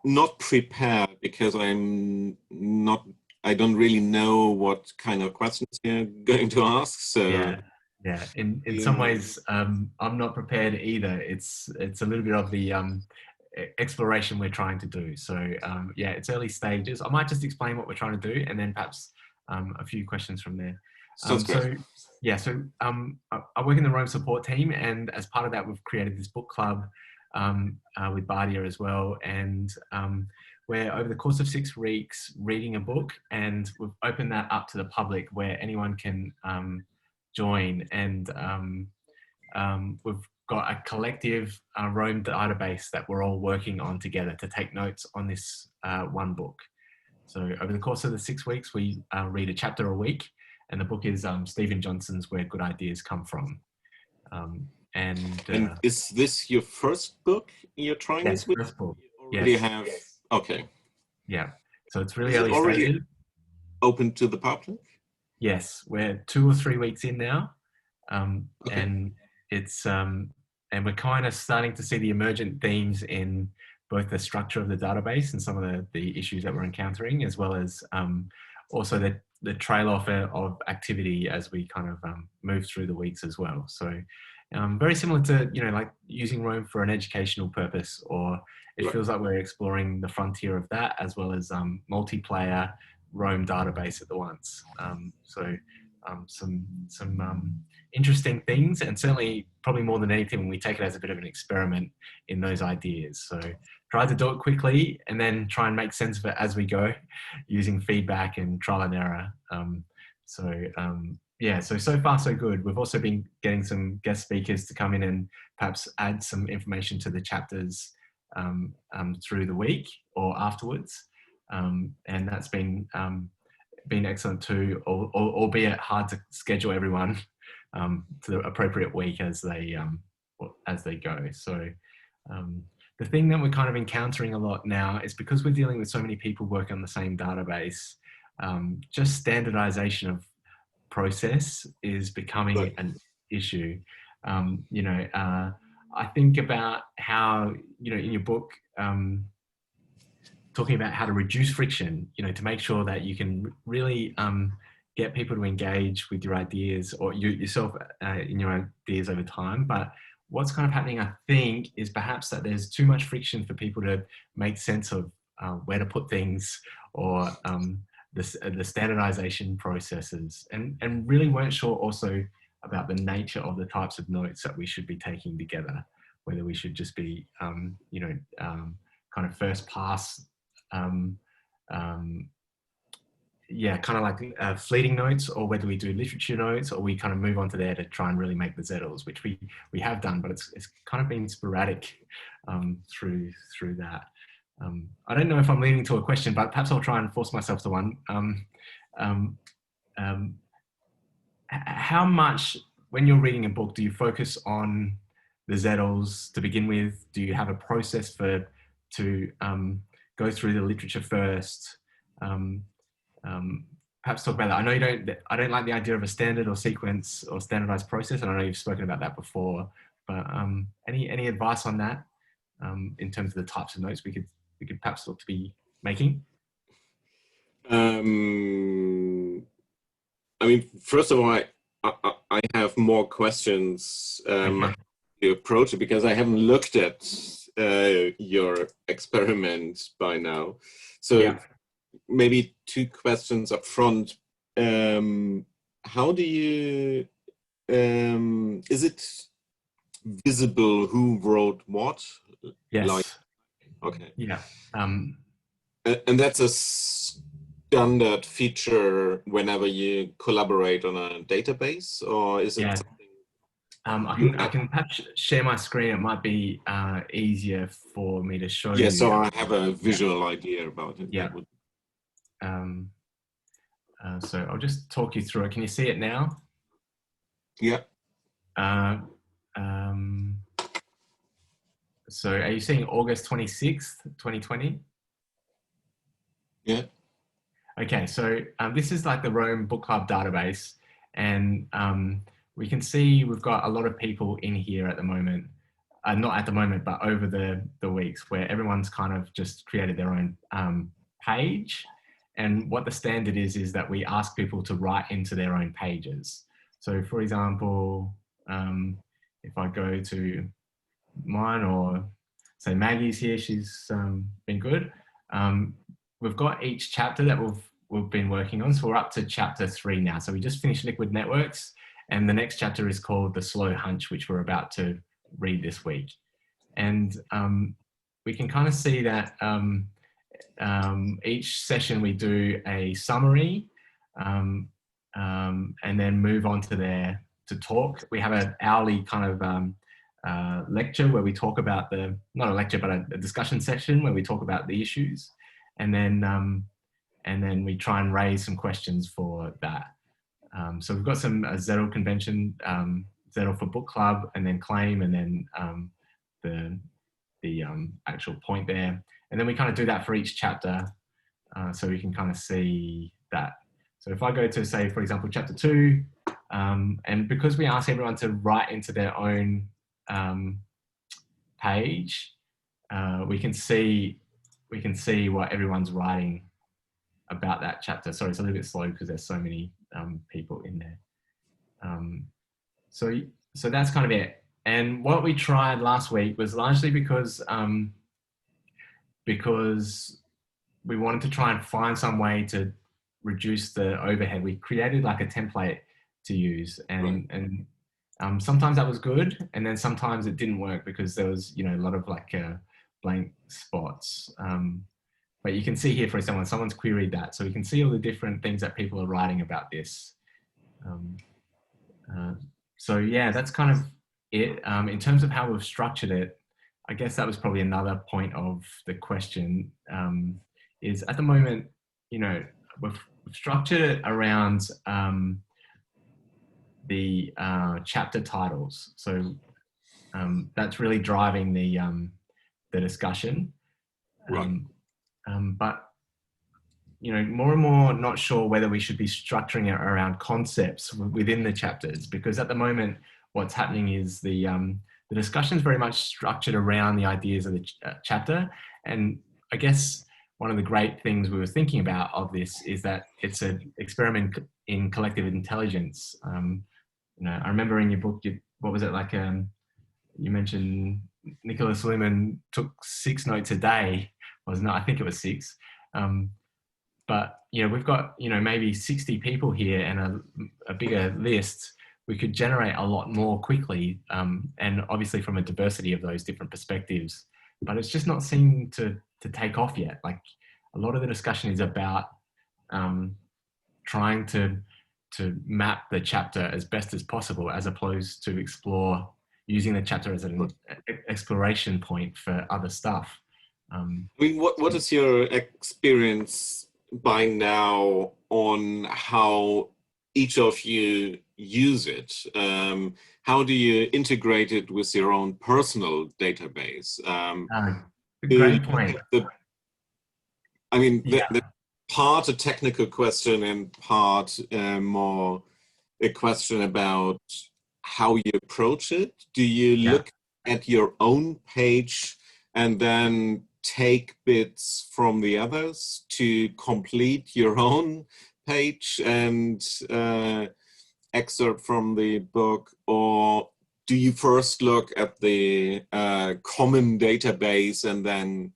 Not prepared because I don't really know what kind of questions you're going to ask. So, Yeah, yeah. In some um, ways, I'm not prepared either. It's a little bit of the exploration we're trying to do. So yeah, it's early stages. I might just explain what we're trying to do, and then perhaps a few questions from there. sounds great. So yeah, so I work in the Rome support team, and as part of that, we've created this book club with Bardia as well, and we're over the course of 6 weeks reading a book, and we've opened that up to the public where anyone can join, and we've got a collective Rome database that we're all working on together to take notes on this one book. So over the course of the 6 weeks, we read a chapter a week, and the book is Stephen Johnson's Where Good Ideas Come From. And is this your first book you're trying Yes, this with? first book. You already Yes. have, okay. Yeah. So it's really Is it early already stages. open to the public? Yes, we're 2 or 3 weeks in now, Okay. and it's and we're kind of starting to see the emergent themes in both the structure of the database and some of the issues that we're encountering, as well as also the trail off of activity as we kind of move through the weeks as well. So very similar to like using Roam for an educational purpose, or it Right. feels like we're exploring the frontier of that, as well as multiplayer Roam database at the once. So some interesting things, and certainly probably more than anything, we take it as a bit of an experiment in those ideas. So try to do it quickly and then try and make sense of it as we go, using feedback and trial and error. Yeah, so far so good. We've also been getting some guest speakers to come in and perhaps add some information to the chapters through the week or afterwards. And that's been excellent too, albeit hard to schedule everyone to the appropriate week as they go. So the thing that we're kind of encountering a lot now is because we're dealing with so many people working on the same database, just standardization of process is becoming Right. an issue. I think about how, in your book, talking about how to reduce friction, to make sure that you can really get people to engage with your ideas, or yourself in your ideas over time. But what's kind of happening, I think, is perhaps that there's too much friction for people to make sense of where to put things, or the standardization processes, and really weren't sure also about the nature of the types of notes that we should be taking together, whether we should just be, kind of first pass, um, um, yeah, kind of like fleeting notes, or whether we do literature notes, or we kind of move on to there to try and really make the Zettles, which we have done, but it's kind of been sporadic through that. I don't know if I'm leading to a question, but perhaps I'll try and force myself to one. Um, how much, when you're reading a book, do you focus on the Zettles to begin with? Do you have a process to go through the literature first? Um, Perhaps talk about that. I know I don't like the idea of a standard or sequence or standardized process, and I know you've spoken about that before. But any advice on that in terms of the types of notes we could perhaps look to be making? I mean, first of all, I have more questions Okay. to approach it because I haven't looked at your experiment by now. So Yeah. maybe two questions up front. How do you, is it visible who wrote what? Like, Yes. okay. Yeah. Um, And that's a standard feature whenever you collaborate on a database, or is it yeah. something I you can I have? can perhaps share my screen. It might be easier for me to show Yeah, so you. I have a Yeah. visual idea about it. Yeah. That would. Um, so I'll just talk you through it. Can you see it now? Yeah. Uh, um, so are you seeing August 26th, 2020? Yeah. Okay, so this is like the Rome Book Club database, and we can see we've got a lot of people in here at the moment. not at the moment, but over the weeks, where everyone's kind of just created their own page. And what the standard is that we ask people to write into their own pages. So for example, if I go to mine, or say Maggie's here, she's been good. We've got each chapter that we've been working on. So we're up to chapter 3 now. So we just finished Liquid Networks, and the next chapter is called The Slow Hunch, which we're about to read this week. And we can kind of see that each session we do a summary, and then move on to talk. We have an hourly kind of lecture where we talk about not a lecture, but a discussion session where we talk about the issues. And then we try and raise some questions for that. So we've got some Zettel convention, Zettel for book club, and then claim, and then the actual point there. And then we kind of do that for each chapter, so we can kind of see that. So if I go to, say, for example, chapter 2, and because we ask everyone to write into their own page, we can see what everyone's writing about that chapter. Sorry, it's a little bit slow because there's so many people in there. So that's kind of it. And what we tried last week was largely because we wanted to try and find some way to reduce the overhead. We created like a template to use, and sometimes that was good, and then sometimes it didn't work because there was, a lot of like blank spots. But you can see here, for example, someone's queried that, so we can see all the different things that people are writing about this. So yeah, that's kind of it. In terms of how we've structured it, I guess that was probably another point of the question, is at the moment, we've structured it around the chapter titles. So that's really driving the discussion. Right. But more and more not sure whether we should be structuring it around concepts within the chapters, because at the moment what's happening is the discussion is very much structured around the ideas of the chapter. And I guess one of the great things we were thinking about of this is that it's an experiment in collective intelligence. I remember in your book, what was it like? You mentioned Nicholas Luhmann took 6 notes a day. I think it was 6. But we've got maybe 60 people here and a bigger list. We could generate a lot more quickly, and obviously from a diversity of those different perspectives. But it's just not seeming to take off yet. Like, a lot of the discussion is about trying to map the chapter as best as possible, as opposed to using the chapter as an exploration point for other stuff. I mean, what is your experience by now on how each of you use it? How do you integrate it with your own personal database? Great point. The part a technical question and part more a question about how you approach it. Do you look at your own page and then take bits from the others to complete your own page and excerpt from the book? Or do you first look at the common database and then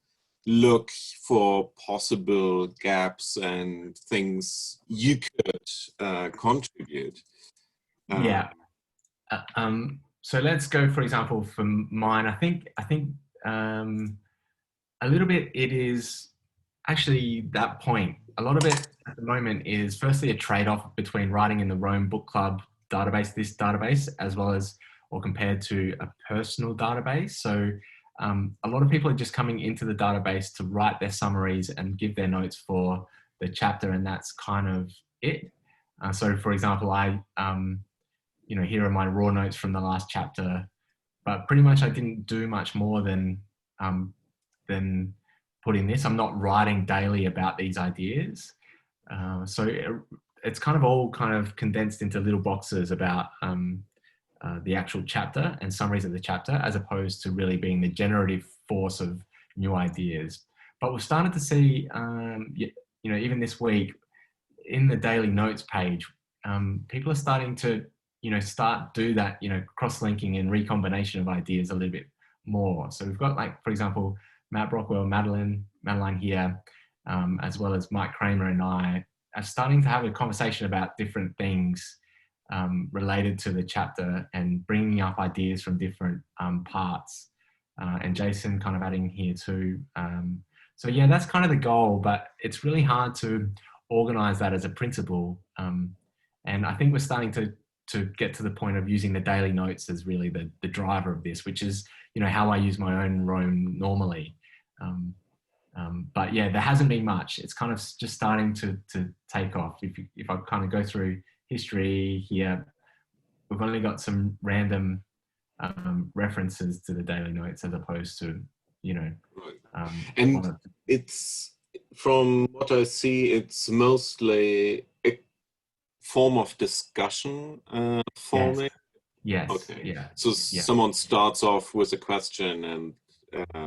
look for possible gaps and things you could contribute? So let's go, for example, for mine. I think a little bit it is actually that point. A lot of it at the moment is firstly a trade-off between writing in the Rome Book Club database, this database, as well as, or compared to a personal database. So a lot of people are just coming into the database to write their summaries and give their notes for the chapter, and that's kind of it. So for example, I, here are my raw notes from the last chapter, but pretty much I didn't do much more than put in this. I'm not writing daily about these ideas. So it's kind of all kind of condensed into little boxes about the actual chapter and summaries of the chapter, as opposed to really being the generative force of new ideas. But we've started to see, even this week in the daily notes page, people are starting to, do that, cross-linking and recombination of ideas a little bit more. So we've got, like, for example, Matt Brockwell, Madeline here, as well as Mike Kramer and I are starting to have a conversation about different things related to the chapter and bringing up ideas from different parts. And Jason kind of adding here too. So yeah, that's kind of the goal, but it's really hard to organize that as a principle. And I think we're starting to get to the point of using the daily notes as really the driver of this, which is, how I use my own Roam normally. But yeah, there hasn't been much. It's kind of just starting to take off. If I kind of go through history here, we've only got some random references to the daily notes as opposed to, right. And it's, from what I see, it's mostly a form of discussion forming. Yes. Okay. Yeah. So someone starts off with a question and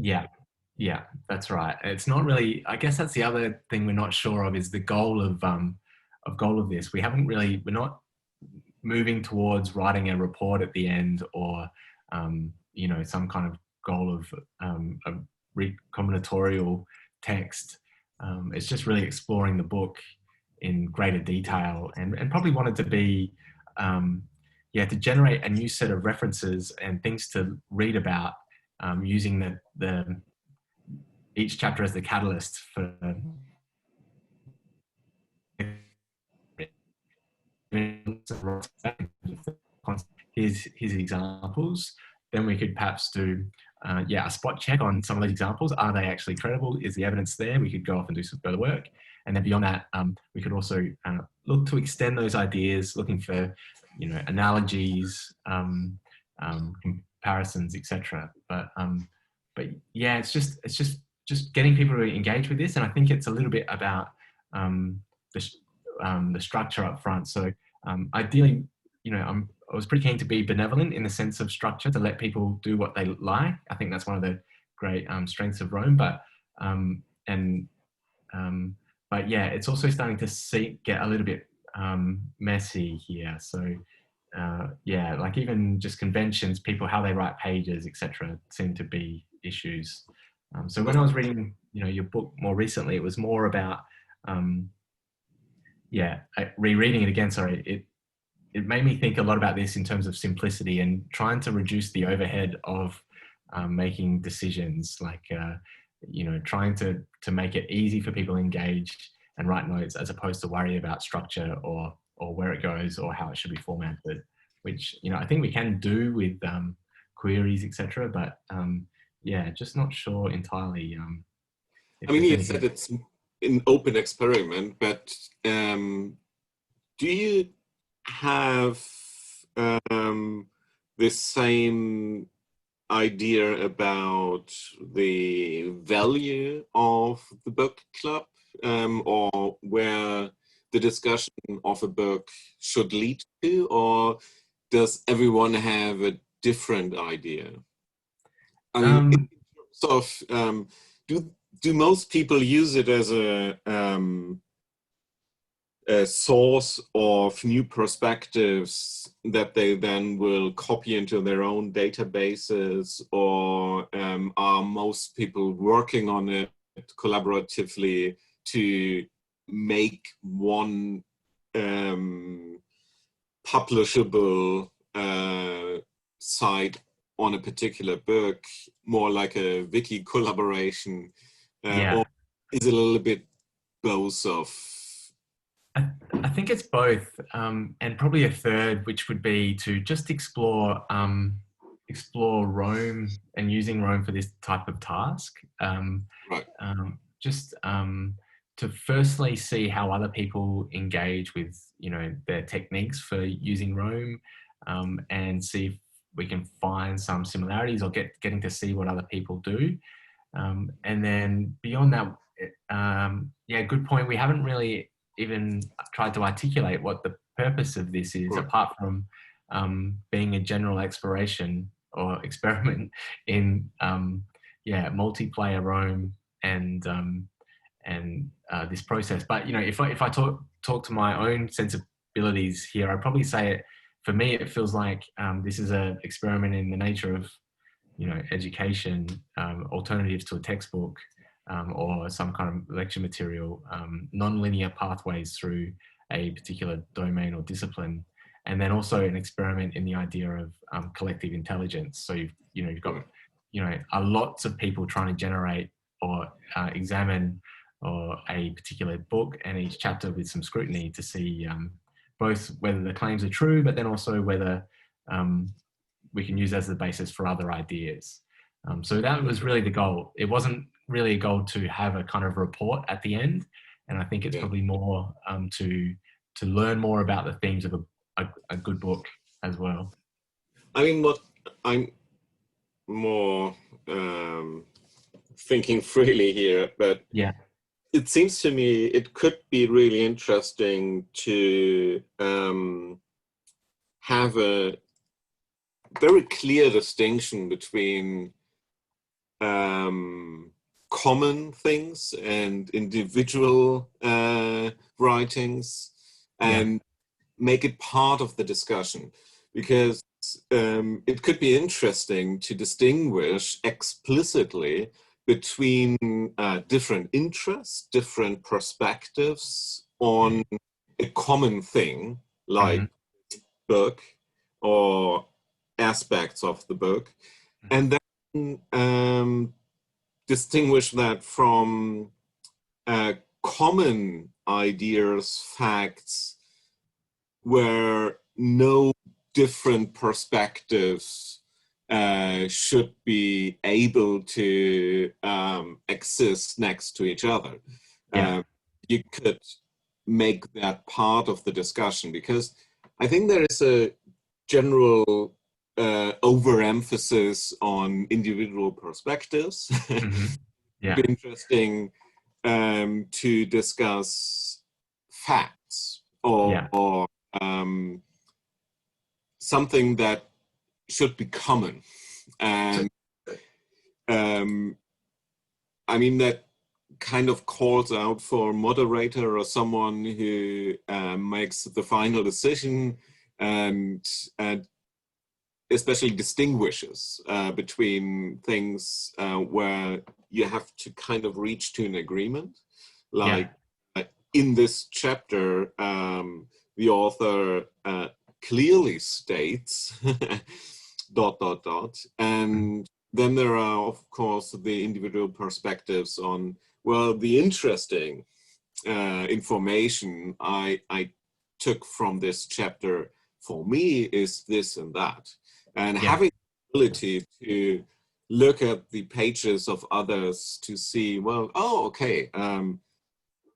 yeah, that's right. It's not really, I guess that's the other thing we're not sure of, is the goal of this. We're not moving towards writing a report at the end, or some kind of goal of a recombinatorial text. It's just really exploring the book in greater detail, and probably wanted to be to generate a new set of references and things to read about, using the each chapter as the catalyst for his examples. Then we could perhaps do a spot check on some of those examples. Are they actually credible? Is the evidence there? We could go off and do some further work. And then beyond that, we could also look to extend those ideas, looking for, analogies, comparisons, etc. But yeah, it's just getting people to engage with this. And I think it's a little bit about the structure up front. So ideally, I was pretty keen to be benevolent in the sense of structure, to let people do what they like. I think that's one of the great strengths of Roam. But yeah, it's also starting to get a little bit messy here. So like even just conventions, people, how they write pages, etc., seem to be issues. So when I was reading, your book more recently, it was more about rereading it again. Sorry, it made me think a lot about this in terms of simplicity and trying to reduce the overhead of making decisions, like, trying to make it easy for people to engage and write notes, as opposed to worry about structure or where it goes or how it should be formatted, which, I think we can do with queries, etc. But just not sure entirely. I mean, you said it's an open experiment, but do you have the same idea about the value of the book club, or where the discussion of a book should lead to, or does everyone have a different idea? I mean, in terms of, do most people use it as a source of new perspectives that they then will copy into their own databases, or are most people working on it collaboratively to make one publishable site on a particular book, more like a wiki collaboration, or is it a little bit both of? I think it's both, and probably a third, which would be to just explore Roam and using Roam for this type of task. Right. Just to firstly see how other people engage with, their techniques for using Roam, and see if we can find some similarities, or getting to see what other people do. And then beyond that, good point. We haven't really even tried to articulate what the purpose of this is, apart from being a general exploration or experiment in multiplayer Rome and this process. But if I talk to my own sensibilities here, I'd probably say it. For me, it feels like this is an experiment in the nature of education, alternatives to a textbook, or some kind of lecture material, non-linear pathways through a particular domain or discipline, and then also an experiment in the idea of collective intelligence. So you've got a lots of people trying to generate or examine or a particular book, and each chapter with some scrutiny to see both whether the claims are true, but then also whether we can use as the basis for other ideas. So that was really the goal. It wasn't really a goal to have a kind of report at the end, and I think it's probably more to learn more about the themes of a good book as well. I mean, what I'm more thinking freely here, but yeah, it seems to me it could be really interesting to have a very clear distinction between common things and individual writings, and make it part of the discussion, because it could be interesting to distinguish explicitly between different interests, different perspectives on a common thing, like book or aspects of the book, and then distinguish that from common ideas, facts, where no different perspectives should be able to exist next to each other. You could make that part of the discussion, because I think there is a general overemphasis on individual perspectives. It'd be interesting to discuss facts or something that should be common. And I mean, that kind of calls out for a moderator or someone who makes the final decision, and especially distinguishes between things where you have to kind of reach to an agreement. Like in this chapter, the author clearly states ... And then there are, of course, the individual perspectives on, well, the interesting information I took from this chapter for me is this and that. And having the ability to look at the pages of others to see, well, oh, okay,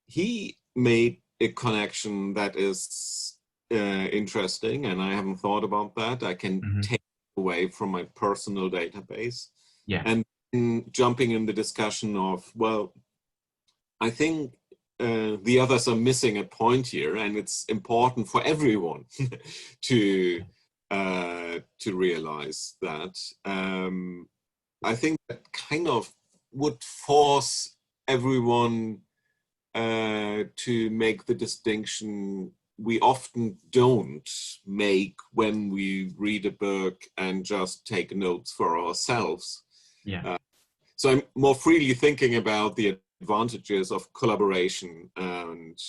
he made a connection that is interesting, and I haven't thought about that. I can take it away from my personal database. And jumping in the discussion of, well, I think the others are missing a point here, and it's important for everyone to realize that. I think that kind of would force everyone to make the distinction we often don't make when we read a book and just take notes for ourselves. So I'm more freely thinking about the advantages of collaboration, and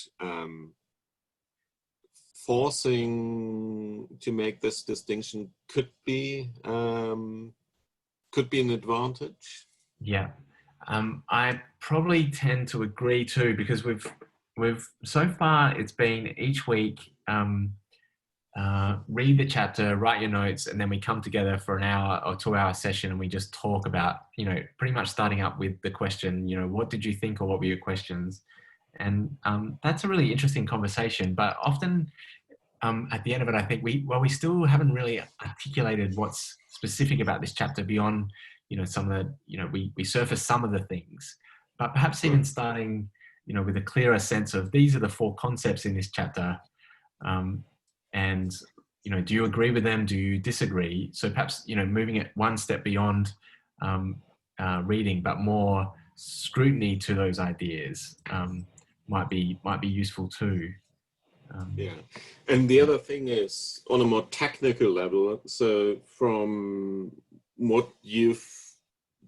forcing to make this distinction could be an advantage. I probably tend to agree too, because we've so far it's been each week read the chapter, write your notes, and then we come together for an hour or 2 hour session and we just talk about, pretty much starting up with the question, what did you think, or what were your questions? And that's a really interesting conversation, but often at the end of it, I think we still haven't really articulated what's specific about this chapter beyond, some of the, we surface some of the things, but perhaps even starting, with a clearer sense of these are the 4 concepts in this chapter. And do you agree with them? Do you disagree? So perhaps, moving it one step beyond reading, but more scrutiny to those ideas might be useful too. Yeah, and the other thing is on a more technical level. So from what you've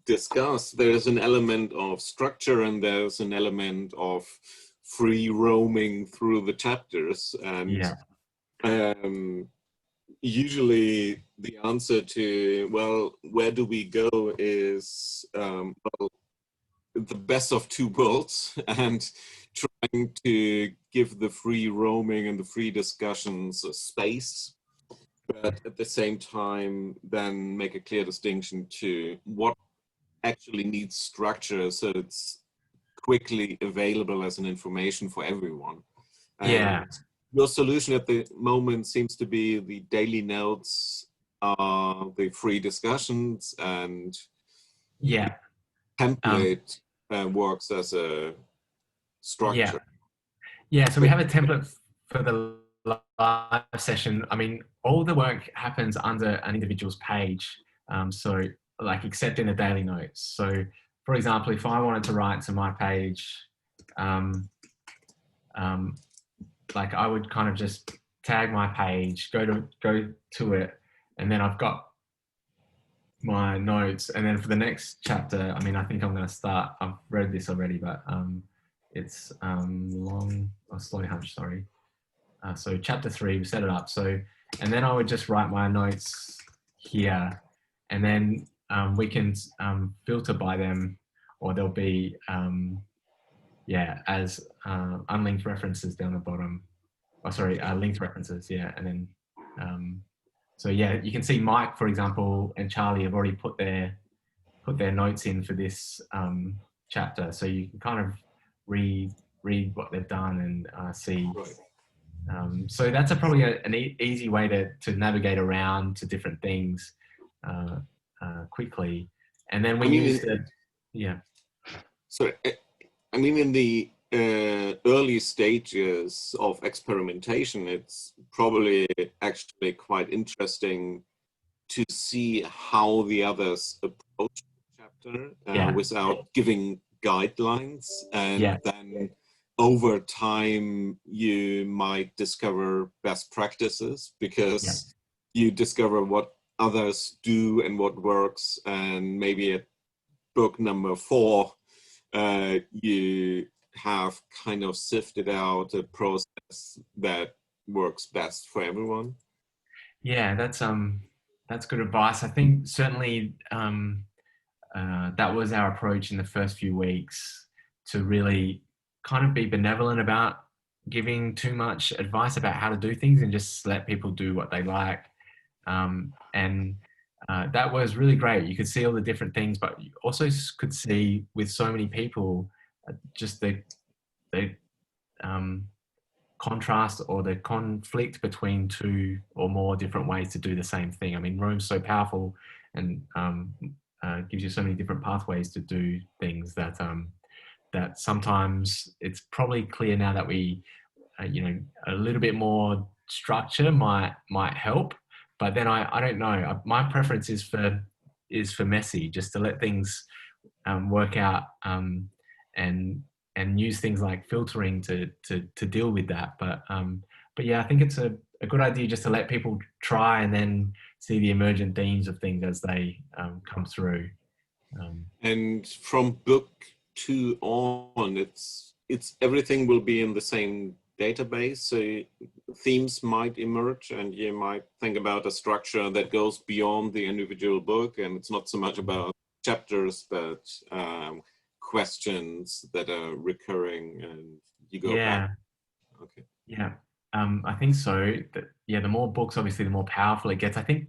discussed, there's an element of structure and there's an element of free roaming through the chapters. And usually the answer to, well, where do we go is, well, the best of two worlds, and trying to give the free roaming and the free discussions a space, but at the same time then make a clear distinction to what actually needs structure so it's quickly available as an information for everyone. And your solution at the moment seems to be the daily notes, the free discussions, and template works as a structure. So we have a template for the live session. I mean, all the work happens under an individual's page. So like, except in the daily notes. So for example, if I wanted to write to my page, like I would kind of just tag my page, go to it, and then I've got my notes. And then for the next chapter, I mean, I think I'm going to start, I've read this already, but it's long, slowly hunch, sorry. So chapter 3, we set it up. So, and then I would just write my notes here, and then we can filter by them, or there'll be, as unlinked references down the bottom. Oh, sorry, linked references, and then, so you can see Mike, for example, and Charlie have already put their notes in for this chapter, so you can kind of read what they've done and see. Right. So that's probably an easy way to navigate around to different things quickly. And then we use So, I mean, in the early stages of experimentation, it's probably actually quite interesting to see how the others approach the chapter without giving guidelines, and then over time you might discover best practices because you discover what others do and what works, and maybe at book number 4 you have kind of sifted out a process that works best for everyone. That's good advice. I think certainly that was our approach in the first few weeks, to really kind of be benevolent about giving too much advice about how to do things and just let people do what they like. And that was really great. You could see all the different things, but you also could see with so many people just the contrast or the conflict between two or more different ways to do the same thing. I mean, Room's so powerful and gives you so many different pathways to do things that that sometimes it's probably clear now that we, a little bit more structure might help. But then I don't know. My preference is for messy, just to let things work out and use things like filtering to deal with that. But I think it's a good idea just to let people try and then see the emergent themes of things as they come through. And from book 2 on, it's everything will be in the same database, so themes might emerge and you might think about a structure that goes beyond the individual book, and it's not so much about chapters but questions that are recurring and you go back. Okay. I think so. The more books, obviously, the more powerful it gets. I think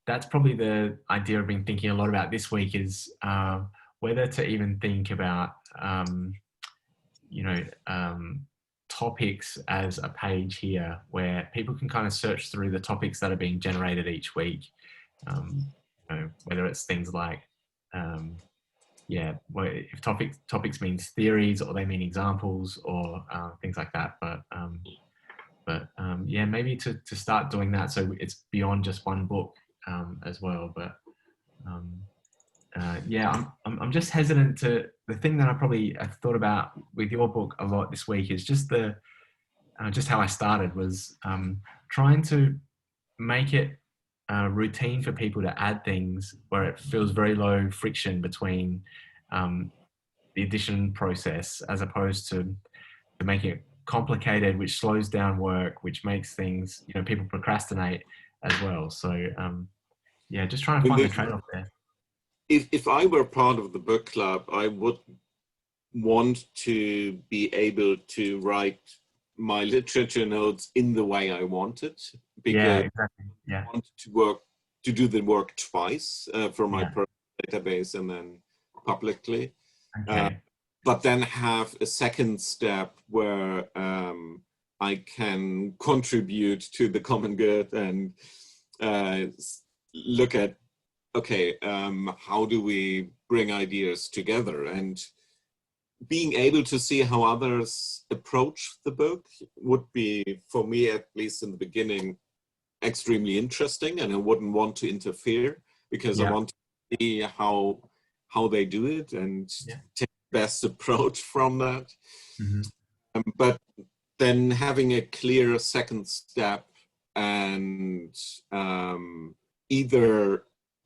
that's probably the idea I've been thinking a lot about this week, is whether to even think about topics as a page here, where people can kind of search through the topics that are being generated each week. Whether it's things like if topics means theories, or they mean examples, or things like that. But But yeah, maybe to start doing that so it's beyond just one book as well. But yeah, I'm just hesitant to. The thing that I've thought about with your book a lot this week is just just how I started was trying to make it routine for people to add things where it feels very low friction between the addition process, as opposed to making it complicated, which slows down work, which makes things, people procrastinate as well. So yeah, just trying to find the trade-off there. If I were part of the book club, I would want to be able to write my literature notes in the way I want it, because Yeah, exactly. Yeah. I want to do the work twice for my Yeah. personal database and then publicly. Okay. But then have a second step where I can contribute to the common good and look at, okay, how do we bring ideas together? And being able to see how others approach the book would be, for me, at least in the beginning, extremely interesting, and I wouldn't want to interfere because I want to see how they do it and take the best approach from that. Mm-hmm. But then having a clear second step and either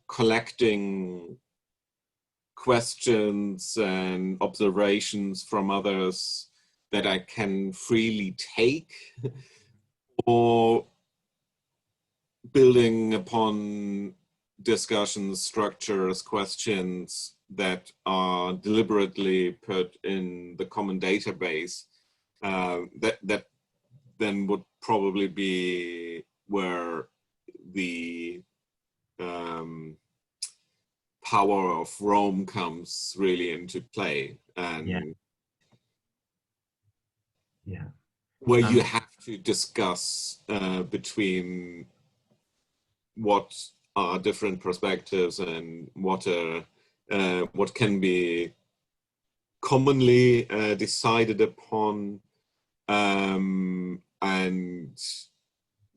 collecting questions and observations from others that I can freely take, or building upon discussions, structures, questions that are deliberately put in the common database, that then would probably be where the power of Rome comes really into play, and where you have to discuss between what are different perspectives and what can be commonly decided upon, and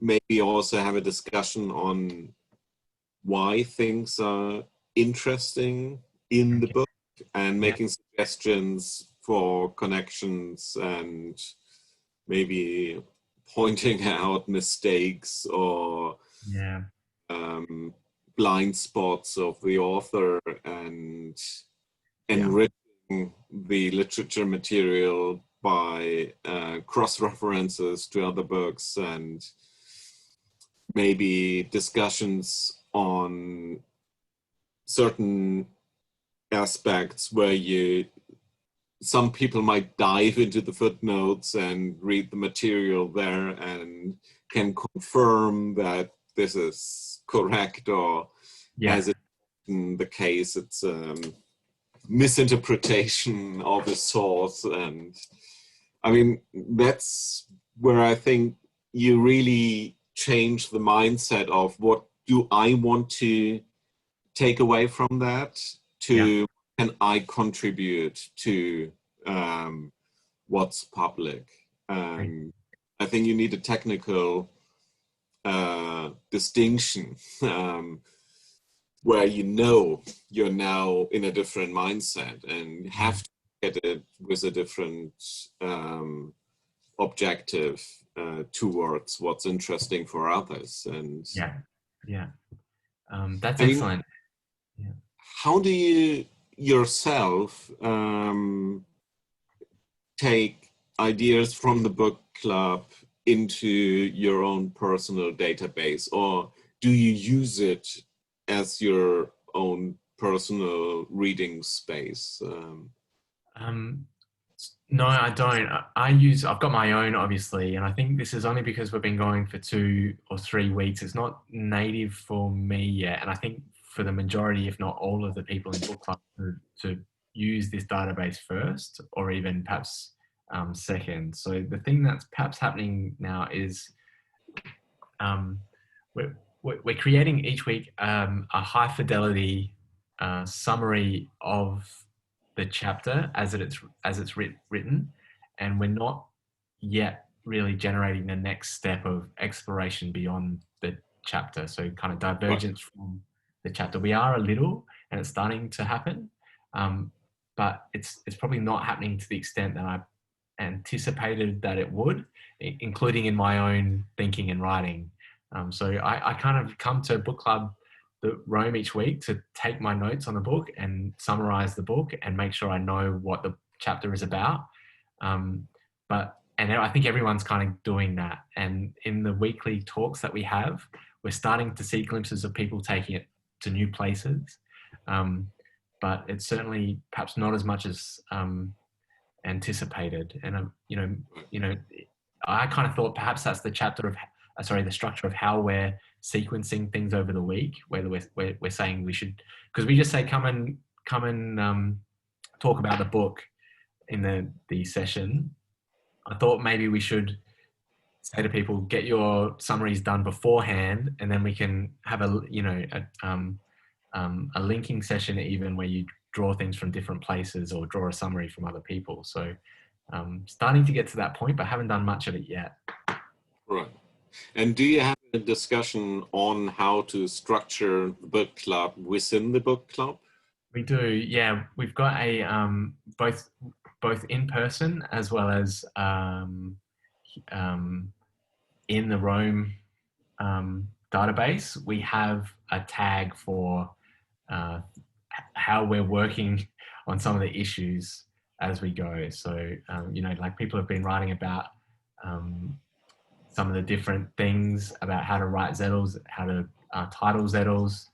maybe also have a discussion on why things are interesting in the book, and making suggestions for connections and maybe pointing out mistakes or blind spots of the author, and enriching the literature material by cross-references to other books, and maybe discussions on certain aspects where some people might dive into the footnotes and read the material there and can confirm that this is correct, or as it's in the case, it's misinterpretation of a source. And I mean, that's where I think you really change the mindset of what do I want to take away from that to can I contribute to what's public. I think you need a technical distinction where you're now in a different mindset and have to get it with a different objective towards what's interesting for others. And that's excellent. How do you yourself take ideas from the book club into your own personal database, or do you use it as your own personal reading space? No, I don't. I've got my own, obviously, and I think this is only because we've been going for 2 or 3 weeks. It's not native for me yet, and I think for the majority, if not all of the people in book club, to use this database first, or even perhaps second. So the thing that's perhaps happening now is we're creating each week a high fidelity summary of the chapter as it's written, and we're not yet really generating the next step of exploration beyond the chapter. So kind of divergence from the chapter. We are a little, and it's starting to happen, but it's probably not happening to the extent that I anticipated that it would, including in my own thinking and writing. So I kind of come to book club Rome each week to take my notes on the book and summarize the book and make sure I know what the chapter is about. And I think everyone's kind of doing that. And in the weekly talks that we have, we're starting to see glimpses of people taking it to new places. But it's certainly perhaps not as much as anticipated. And I kind of thought perhaps that's the the structure of how we're sequencing things over the week, whether we're saying we should, because we just say come and talk about the book in the session. I thought maybe we should say to people, get your summaries done beforehand, and then we can have a linking session even where you draw things from different places or draw a summary from other people. So starting to get to that point, but haven't done much of it yet. Right. And do you have a discussion on how to structure the book club within the book club? We do, yeah. We've got a both in person as well as in the Rome database. We have a tag for how we're working on some of the issues as we go. So like people have been writing about some of the different things about how to write Zettels, how to title Zettels,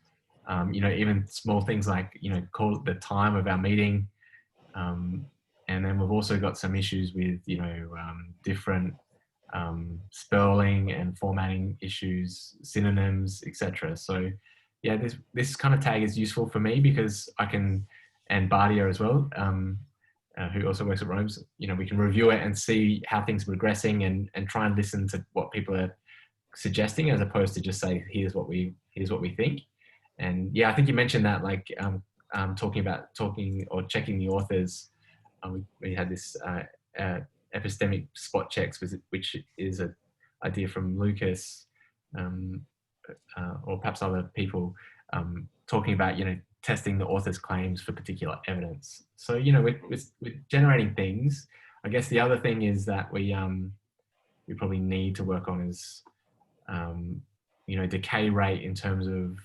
even small things like, call it the time of our meeting. And then we've also got some issues with, different spelling and formatting issues, synonyms, etc. So yeah, this kind of tag is useful for me because I can, and Bardia as well, who also works at Rome's, we can review it and see how things are progressing and try and listen to what people are suggesting as opposed to just say, here's what we think. And yeah, I think you mentioned that, like talking or checking the authors. We had this epistemic spot checks, which is an idea from Lucas, or perhaps other people, talking about, testing the author's claims for particular evidence. So, with generating things, I guess the other thing is that we probably need to work on is, decay rate in terms of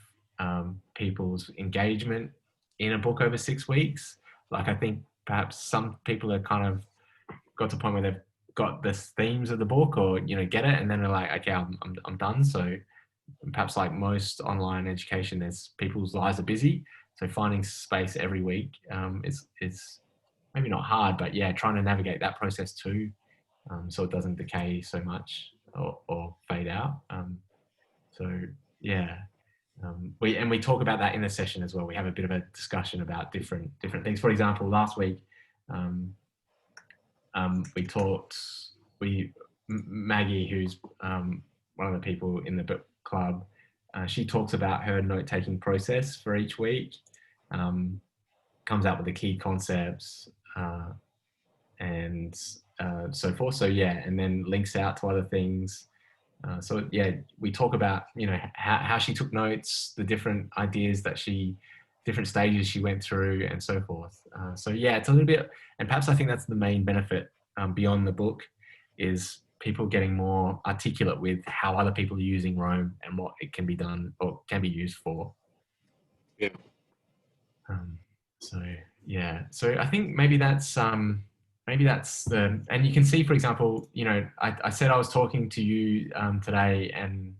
people's engagement in a book over 6 weeks. Like, I think perhaps some people are kind of got to a point where they've got the themes of the book or, get it. And then they're like, okay, I'm done. So perhaps like most online education, people's lives are busy. So finding space every week is maybe not hard, but yeah, trying to navigate that process too, so it doesn't decay so much or fade out. So yeah, we talk about that in the session as well. We have a bit of a discussion about different things. For example, last week Maggie, who's one of the people in the book club, she talks about her note-taking process for each week, comes out with the key concepts and so forth. So yeah, and then links out to other things. So yeah, we talk about, how she took notes, the different ideas different stages she went through and so forth. So yeah, it's a little bit, and perhaps I think that's the main benefit beyond the book, is people getting more articulate with how other people are using Rome and what it can be done or can be used for. Yeah. So yeah, so I think maybe that's and you can see, for example, I said I was talking to you today, and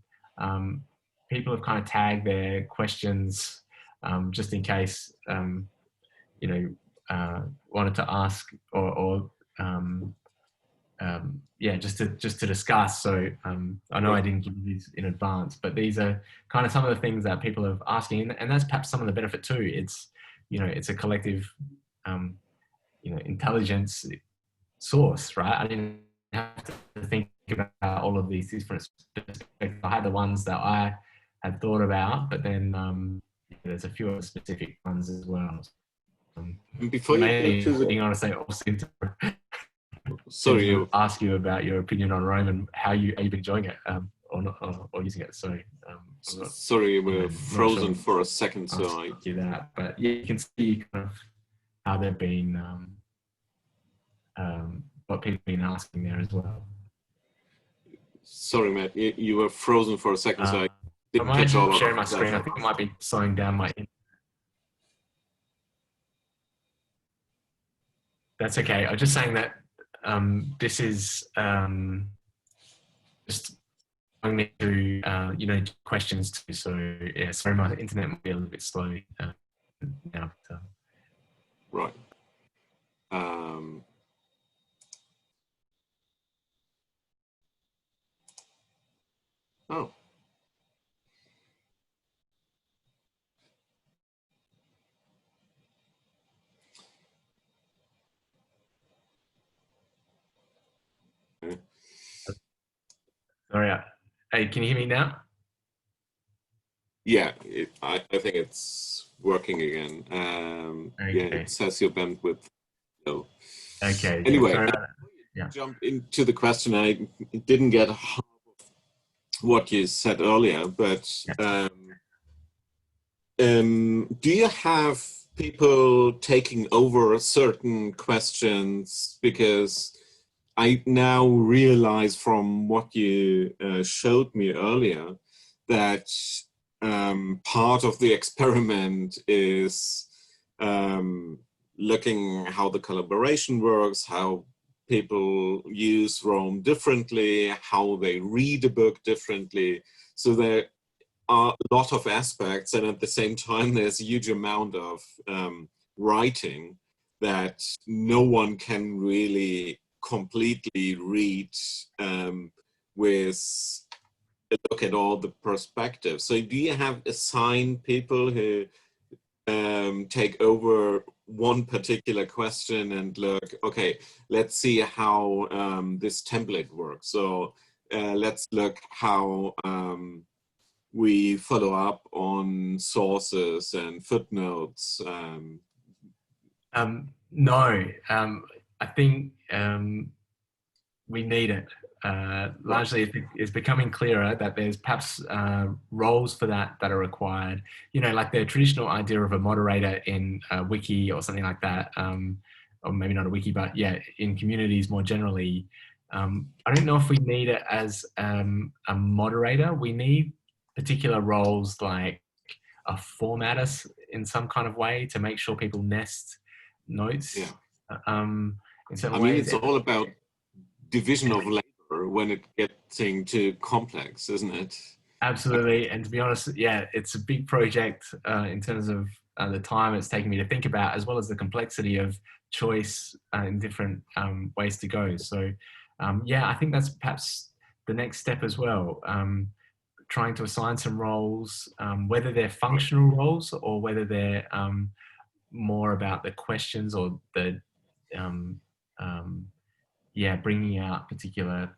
people have kind of tagged their questions just in case, wanted to ask or just to discuss. So I know I didn't give you these in advance, but these are kind of some of the things that people are asking, and that's perhaps some of the benefit too. It's it's a collective intelligence source, right? I didn't have to think about all of these different perspectives. I had the ones that I had thought about, but then there's a few other specific ones as well. Before you go to the... I say all sorry. to ask you about your opinion on Rome and how you've been enjoying it or not, or using it. So Sorry, you were frozen sure for a second, so I do that. But yeah, you can see kind of how they've been, what people have been asking there as well. Sorry, Matt, you were frozen for a second, so I didn't Am I catch all of sharing my that. screen? I think it might be slowing down my. That's okay. I was just saying that this is just going me through, questions too. So yeah, sorry, my internet might be a little bit slow now. So. Right. Oh. Sorry. Hey, can you hear me now? Yeah, I think it's working again. Okay. Yeah, it says your bandwidth low. Okay. Anyway, Sorry about that. Yeah. jump into the question. I didn't get half of what you said earlier, but do you have people taking over certain questions? Because I now realize from what you showed me earlier that part of the experiment is looking how the collaboration works, how people use Rome differently, how they read a book differently. So there are a lot of aspects, and at the same time, there's a huge amount of writing that no one can really completely read with a look at all the perspectives. So do you have assigned people who take over one particular question and look, okay, let's see how this template works. So let's look how we follow up on sources and footnotes. No, I think we need it. Largely, it's becoming clearer that there's perhaps roles for that are required. You know, like the traditional idea of a moderator in a wiki or something like that, or maybe not a wiki, but yeah, in communities more generally. I don't know if we need it as a moderator. We need particular roles like a formatter in some kind of way to make sure people nest notes. Yeah. In certain I mean, ways. it's all about division of labor when it gets too complex, isn't it? Absolutely. And to be honest, yeah, it's a big project in terms of the time it's taken me to think about, as well as the complexity of choice in different ways to go. So, yeah, I think that's perhaps the next step as well. Trying to assign some roles, whether they're functional roles or whether they're more about the questions or the, bringing out particular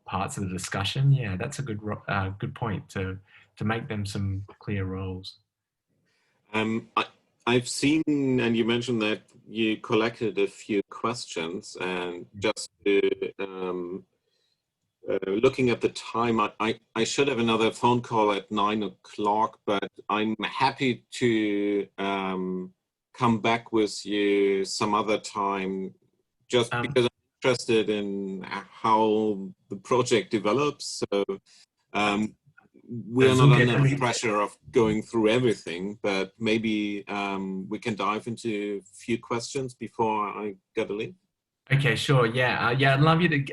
parts of the discussion. Yeah, that's a good point to make them some clear roles. I've seen, and you mentioned that you collected a few questions, and just looking at the time, I should have another phone call at 9 o'clock, but I'm happy to come back with you some other time, just because I'm interested in how the project develops. So we are not under the pressure of going through everything, but maybe we can dive into a few questions before I get to leave. Okay, sure. Yeah, I'd love you to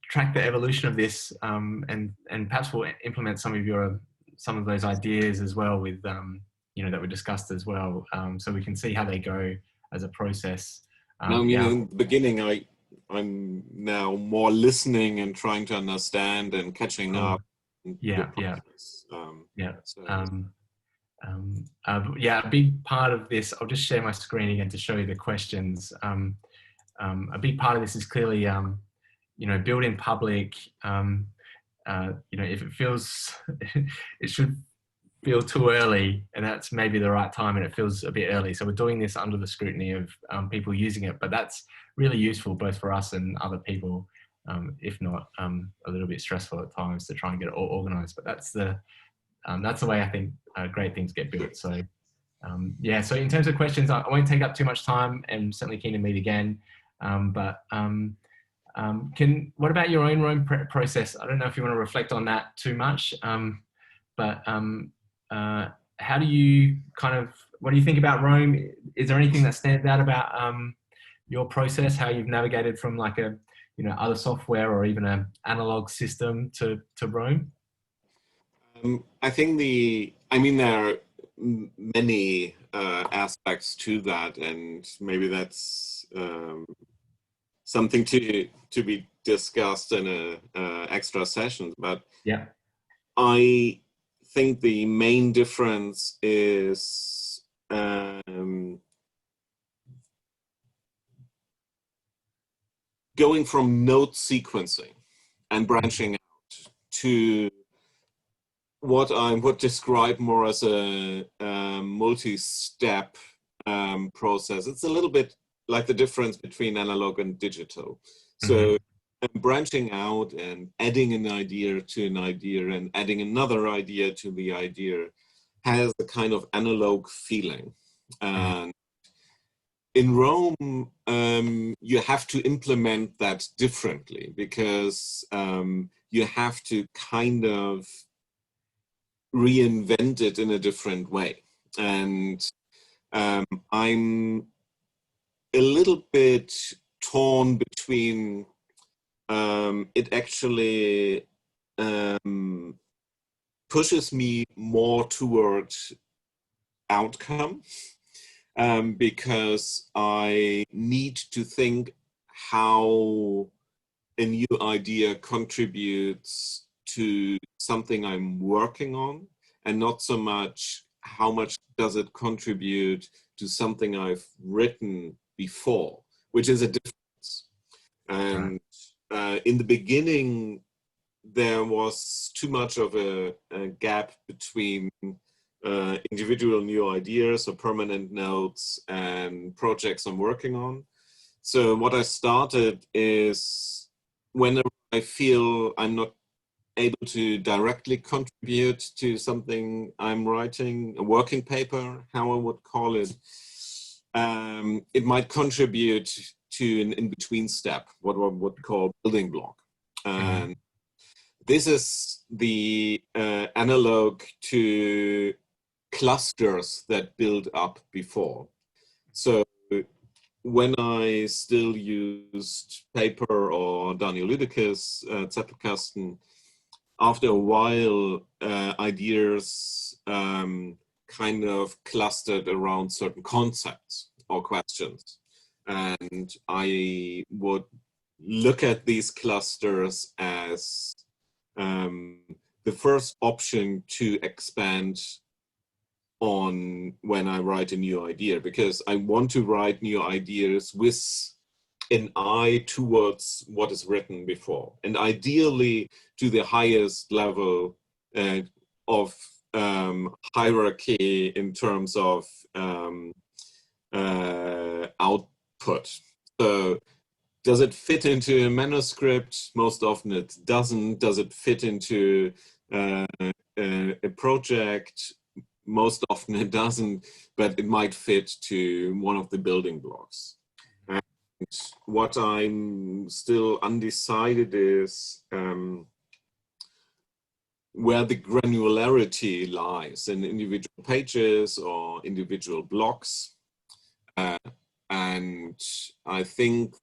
track the evolution of this, and perhaps we'll implement some of those ideas as well with that we discussed as well, so we can see how they go as a process. No, I mean, in the beginning, I'm now more listening and trying to understand and catching up. Yeah. A big part of this, I'll just share my screen again to show you the questions. A big part of this is clearly, build in public. If it feels, it should feel too early, and that's maybe the right time, and it feels a bit early. So we're doing this under the scrutiny of people using it, but that's really useful both for us and other people, if not a little bit stressful at times to try and get it all organized. But that's the way I think great things get built. So yeah, so in terms of questions, I won't take up too much time, and certainly keen to meet again. What about your own Rome process? I don't know if you want to reflect on that too much, but how do you what do you think about Rome? Is there anything that stands out about your process, how you've navigated from like a, other software or even an analog system to Rome? I think there are many aspects to that, and maybe that's something to be discussed in a extra session. But yeah, I think the main difference is going from node sequencing and branching out to what I would describe more as a multi-step process. It's a little bit like the difference between analog and digital. So branching out and adding an idea to an idea and adding another idea to the idea has a kind of analog feeling. And in Rome, you have to implement that differently because you have to kind of reinvent it in a different way. And I'm a little bit torn between it actually pushes me more towards outcome because I need to think how a new idea contributes to something I'm working on, and not so much how much does it contribute to something I've written before, which is a difference. And in the beginning, there was too much of a gap between individual new ideas or permanent nodes and projects I'm working on. So what I started is whenever I feel I'm not able to directly contribute to something I'm writing, a working paper, how I would call it, it might contribute to an in-between step, what I would call building block. And this is the analog to clusters that build up before. So when I still used paper or Danielydicus, Zettelkasten, after a while, ideas kind of clustered around certain concepts or questions. And I would look at these clusters as the first option to expand on when I write a new idea, because I want to write new ideas with an eye towards what is written before, and ideally to the highest level of hierarchy in terms of output. So does it fit into a manuscript? Most often it doesn't. Does it fit into a project? Most often it doesn't, but it might fit to one of the building blocks. And what I'm still undecided is where the granularity lies in individual pages or individual blocks. And I think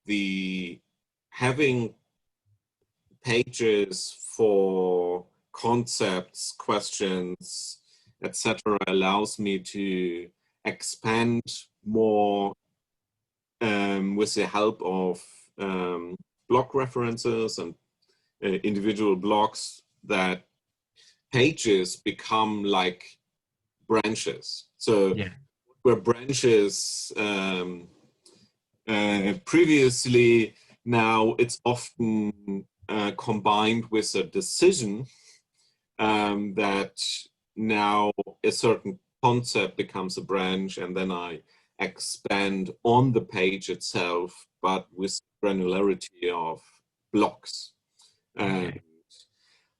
having pages for concepts, questions, etc., allows me to expand more with the help of block references and individual blocks, that pages become like branches. So where branches previously, now it's often combined with a decision that now a certain concept becomes a branch, and then I expand on the page itself, but with granularity of blocks. And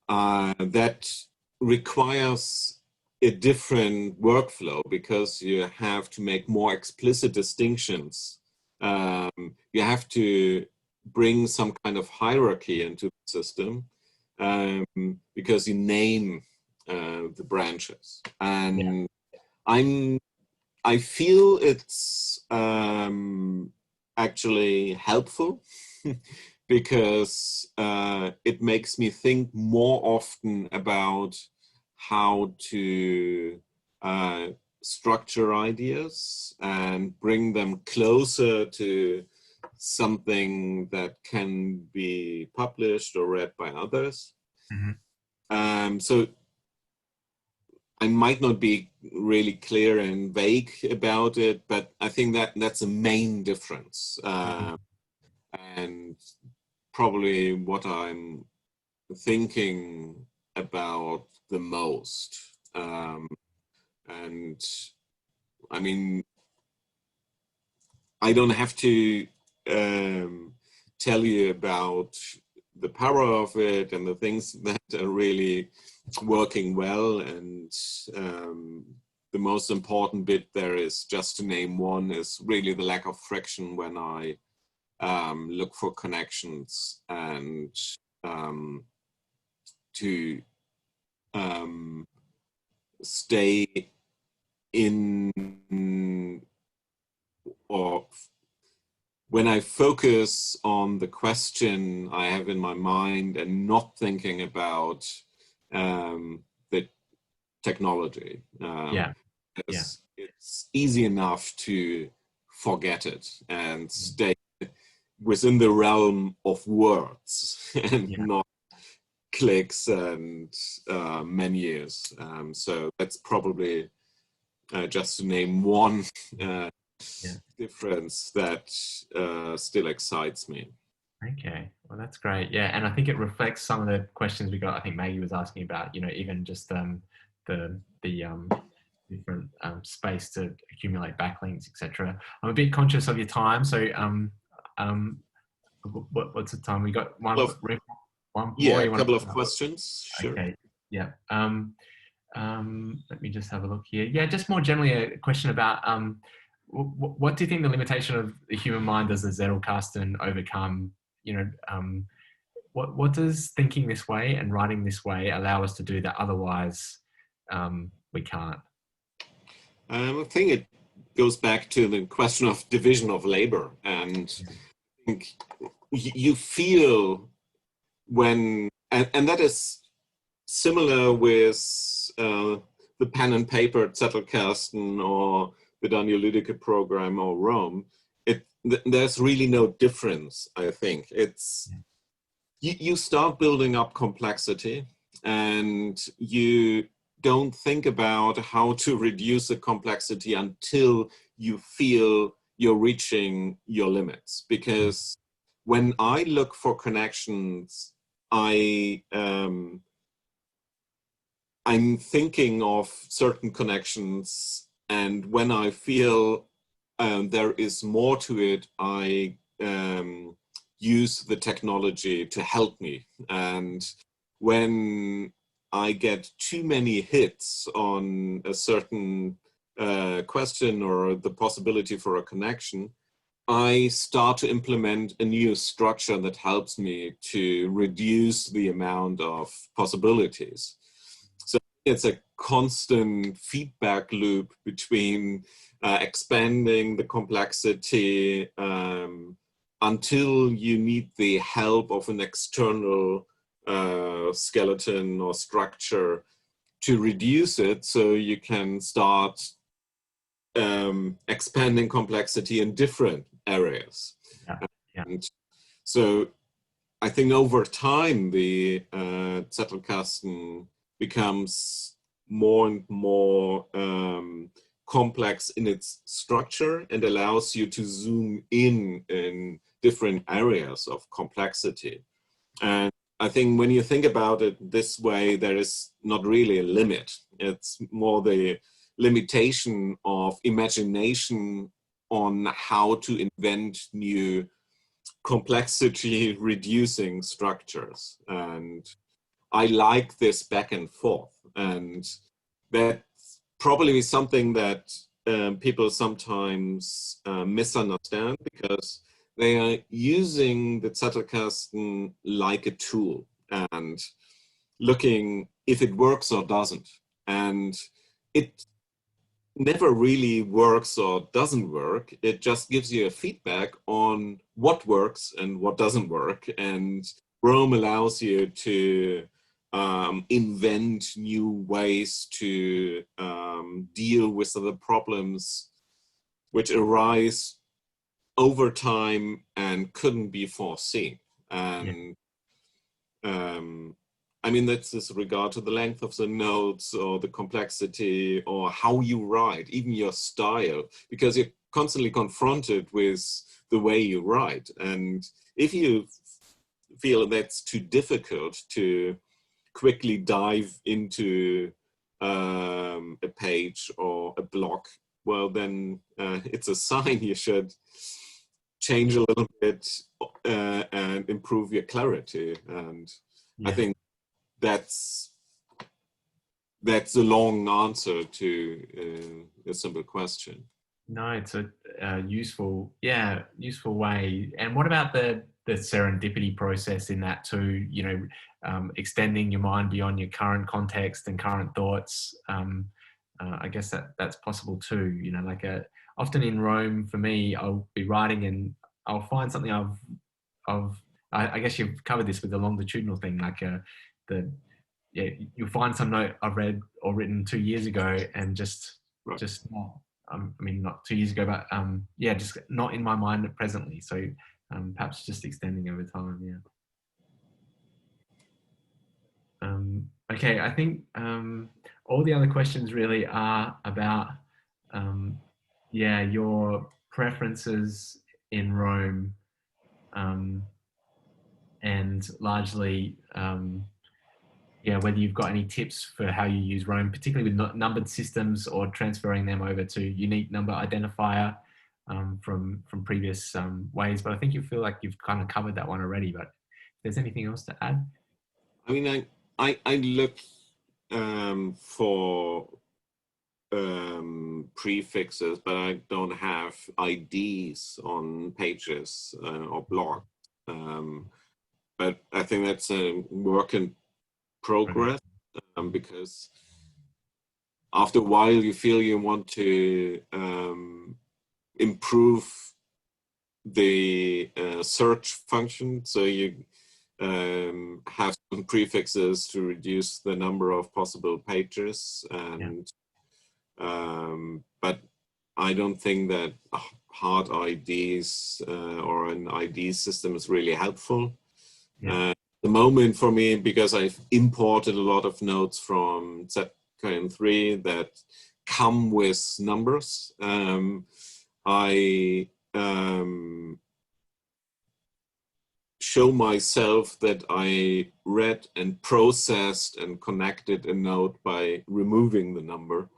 that requires a different workflow because you have to make more explicit distinctions. You have to bring some kind of hierarchy into the system because you name the branches. And I feel it's actually helpful because it makes me think more often about how to structure ideas and bring them closer to something that can be published or read by others. So I might not be really clear and vague about it, but I think that that's a main difference. And probably what I'm thinking about the most. And I mean, I don't have to tell you about the power of it and the things that are really working well. And the most important bit there is, just to name one, is really the lack of friction when I look for connections and to stay in, or when I focus on the question I have in my mind and not thinking about the technology. It's easy enough to forget it and stay within the realm of words and not clicks and menus. So that's probably just to name one difference that still excites me. Okay, well, that's great. Yeah, and I think it reflects some of the questions we got. I think Maggie was asking about, even just the different space to accumulate backlinks, etc. I'm a bit conscious of your time, so what's the time? We got one more. Yeah, a couple of questions. Sure. Okay. Yeah. Let me just have a look here. Yeah, just more generally a question about what do you think the limitation of the human mind does the Zettelkasten overcome? What does thinking this way and writing this way allow us to do that otherwise we can't? I think it goes back to the question of division of labor, and I think you feel when, and that is similar with the pen and paper Zettelkasten or the Daniel Lüdecke program or Rome. There's really no difference, I think. It's you start building up complexity and you don't think about how to reduce the complexity until you feel you're reaching your limits. Because when I look for connections, I'm thinking of certain connections, and when I feel there is more to it, I use the technology to help me. And when I get too many hits on a certain question or the possibility for a connection, I start to implement a new structure that helps me to reduce the amount of possibilities. So it's a constant feedback loop between expanding the complexity until you need the help of an external skeleton or structure to reduce it, so you can start expanding complexity in different areas. And so I think over time the Zettelkasten becomes more and more complex in its structure and allows you to zoom in different areas of complexity. And I think when you think about it this way, there is not really a limit. It's more the limitation of imagination on how to invent new complexity reducing structures. And I like this back and forth. And that's probably something that people sometimes misunderstand, because they are using the Zettelkasten like a tool and looking if it works or doesn't. And it never really works or doesn't work. It just gives you a feedback on what works and what doesn't work. And Rome allows you to invent new ways to deal with the problems which arise over time and couldn't be foreseen. And I mean, that's with regard to the length of the notes or the complexity or how you write, even your style, because you're constantly confronted with the way you write. And if you feel that's too difficult to quickly dive into a page or a block, well, then it's a sign you should change a little bit and improve your clarity. And I think that's a long answer to a simple question. No, it's a useful way. And what about the serendipity process in that too? You know, extending your mind beyond your current context and current thoughts. I guess that's possible too. You know, like often in Rome, for me, I'll be writing and I'll find something I guess you've covered this with the longitudinal thing, like you'll find some note I've read or written 2 years ago and just not, I mean, not 2 years ago, but just not in my mind presently. So perhaps just extending over time. Okay, I think all the other questions really are about your preferences in Rome, and largely whether you've got any tips for how you use Rome, particularly with numbered systems or transferring them over to unique number identifier from previous ways. But I think you feel like you've kind of covered that one already, but if there's anything else to add? I mean, I look for prefixes, but I don't have IDs on pages or blogs. But I think that's a work in progress, because after a while you feel you want to improve the search function, so you have some prefixes to reduce the number of possible pages, and but I don't think that hard IDs or an ID system is really helpful. At the moment for me, because I've imported a lot of notes from ZKN3 that come with numbers, I show myself that I read and processed and connected a note by removing the number.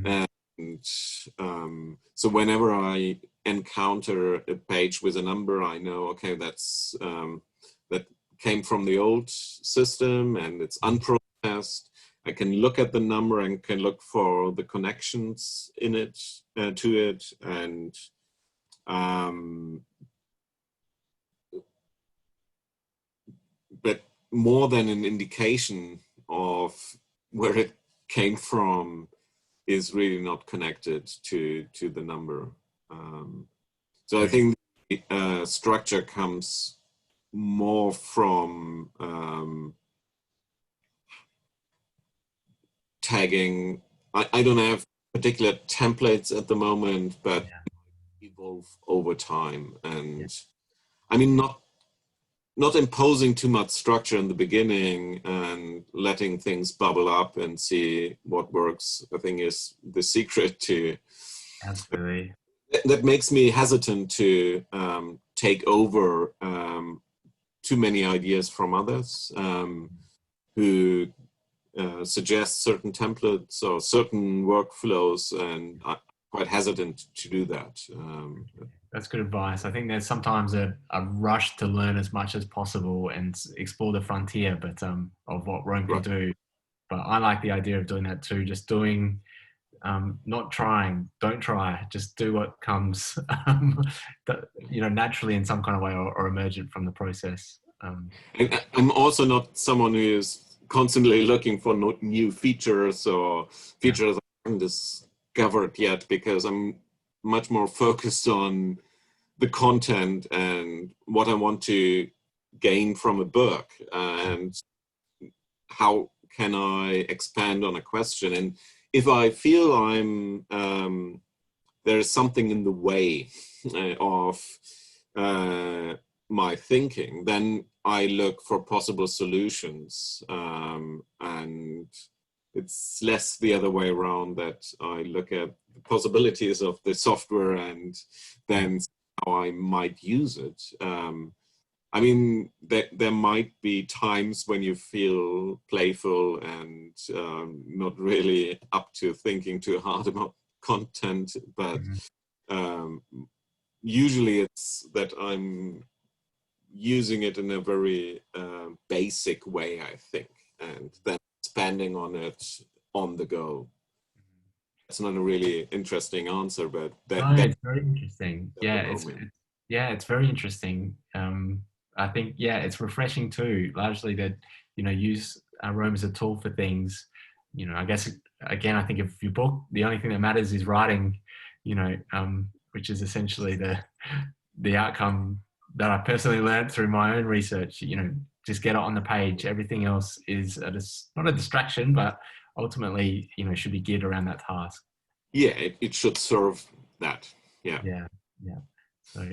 And so whenever I encounter a page with a number, I know, okay, that's that came from the old system and it's unprocessed. I can look at the number and can look for the connections in it, to it, and but more than an indication of where it came from is really not connected to the number. So I think the structure comes more from tagging. I don't have particular templates at the moment, but evolve over time. And I mean, not imposing too much structure in the beginning and letting things bubble up and see what works, I think is the secret to. Absolutely. That makes me hesitant to take over too many ideas from others who suggest certain templates or certain workflows, and I'm quite hesitant to do that. That's good advice. I think there's sometimes a rush to learn as much as possible and explore the frontier, but of what Rome can do. But I like the idea of doing that too. Just doing, not trying. Don't try. Just do what comes, naturally in some kind of way, or emergent from the process. I'm also not someone who is constantly looking for new features or features I haven't discovered yet, because I'm much more focused on the content and what I want to gain from a book, and how can I expand on a question. And if I feel there is something in the way of my thinking, then I look for possible solutions, and it's less the other way around, that I look at the possibilities of the software and then how I might use it. I mean, there might be times when you feel playful and not really up to thinking too hard about content, but usually it's that I'm using it in a very basic way, I think, and then expanding on it on the go. It's not a really interesting answer, but it's very interesting. It's very interesting. I think, it's refreshing too, largely that, use Rome as a tool for things. I guess, again, I think if your book, the only thing that matters is writing, which is essentially the outcome that I personally learned through my own research. Just get it on the page. Everything else is not a distraction, but ultimately, should be geared around that task. Yeah, it should serve that. Yeah. So,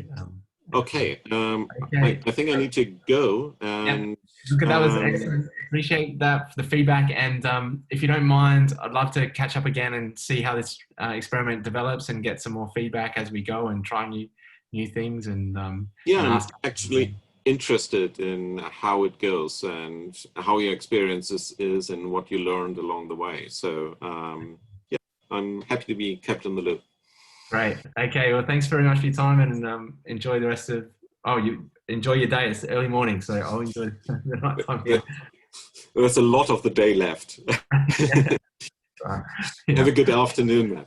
okay. I think I need to go. And that was excellent. Appreciate that, the feedback. And if you don't mind, I'd love to catch up again and see how this experiment develops, and get some more feedback as we go and try new things. And I'm actually interested in how it goes and how your experiences is and what you learned along the way. So I'm happy to be kept in the loop. Great. Okay. Well, thanks very much for your time, and enjoy the rest of. You enjoy your day. It's early morning, so I'll enjoy the night time here. There's a lot of the day left. Have a good afternoon, man.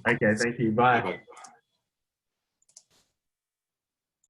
Okay. Thank you. Bye. Bye-bye.